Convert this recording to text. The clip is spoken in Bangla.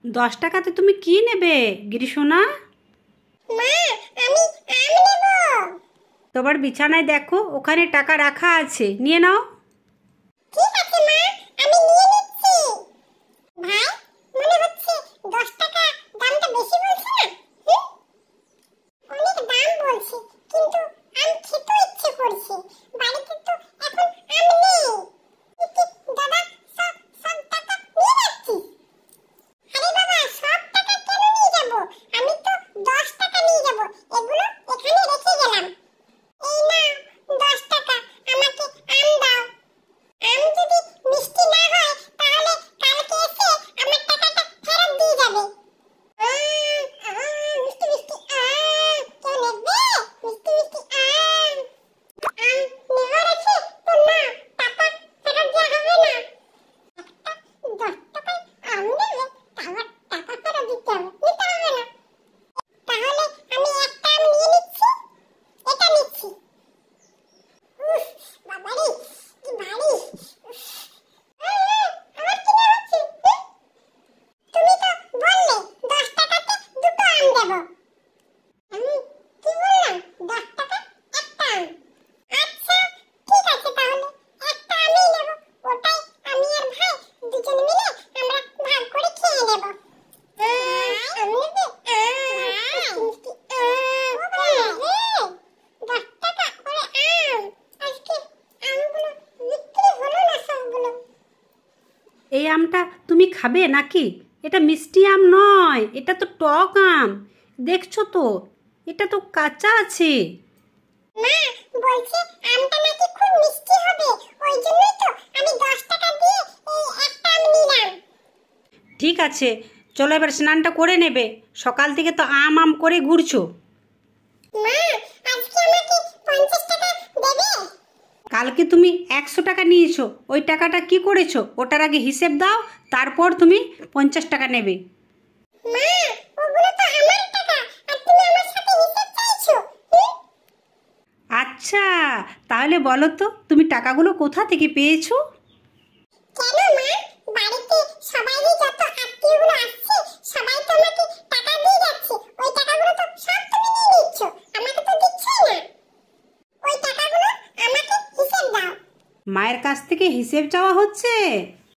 10 টাকাতে তুমি কি নেবে গিরিশোনা? মা, আমি আম নেব। তোমার বিছানায় দেখো, ওখানে টাকা রাখা আছে, নিয়ে নাও। ঠিক আছে মা, আমি নিয়ে নিচ্ছি। ভাই, মনে হচ্ছে 10 টাকা দামটা বেশি বলছে না? অনেক দাম বলছে, কিন্তু আম খেতে ইচ্ছে করছে। বাড়িতে তো এখন আম নেই। দাদা, সব টাকা নিয়ে যাচ্ছিস? আরে বাবা, সব টাকা কেন নিয়ে যাব? আমি তো 10 টাকা নিয়ে যাব। এগুলো এখানে রেখে গেলাম। এই নাও 10 টাকা, আমাকে আম দাও। আম যদি মিষ্টি না হয় তাহলে কালকে এসে আমার টাকাটা ফেরত দিয়ে যাবে। মিষ্টি মিষ্টি আম, কেউ নেবে? মিষ্টি মিষ্টি আম। আম নেওয়ার আছে তো না, টাকা ফেরত দেওয়া হবে না। একটা 10 টাকায় আম নেবে, তারপর টাকা ফেরত দিতে হবে, নিতে হবে না। তাহলে আমি একটা আম নিয়ে নিচ্ছি, এটা নিচ্ছি। বাবারে, কি ভারী। আমার কি না হচ্ছে? তুমি তো বললে 10 টাকাতে দুটো আম দেব। আমি কি বললাম? 10 টাকা একটা আম। আচ্ছা, ঠিক আছে, তাহলে একটা আমই নেব। ওটাই আমি আর ভাই দুজন মিলে আমরা ভাগ করে খেয়ে নেব। আম নেবে? মিষ্টি আম। 10 টাকা করে আম। আজকে আমগুলো বিক্রি হলো না সবগুলো। এই আমটা তুমি খাবে নাকি? এটা মিষ্টি আম নয়, এটা তো টক আম। দেখছো তো, এটা তো কাঁচা আছে। মা বলছে আমটা নাকি খুব মিষ্টি হবে, ওই জন্যই তো আমি 10 টাকা দিয়ে এই একটা আম নিলাম। ঠিক আছে, চলো এবার স্নানটা করে নেবে। সকাল থেকে তো আম আম করে ঘুরছো। মা, আজকে আমাকে 50 টাকা দেবে? কালকে তুমি 100 টাকা নিয়েছো, ওই টাকাটা কি করেছো ওটার আগে হিসেব দাও, তারপর তুমি 50 টাকা নেবে। মা, ওগুলো তো আমার টাকা, আর তুমি আমার সাথে হিসাব চাইছো? আচ্ছা, তাহলে বলো তো তুমি টাকাগুলো কোথা থেকে পেয়েছো? কেন মা, বাড়িতে সবাইরই যত আত্মীয়গুলো আসছে সবাই তো আমাকে টাকা দিয়ে যাচ্ছে। ওই টাকাগুলো তো সব তুমি নিয়ে নিচ্ছ, আমাকে তো দিচ্ছই না। ওই টাকাগুলো আমাকে হিসেব দাও। মায়ের কাছ থেকে হিসেব চাওয়া হচ্ছে?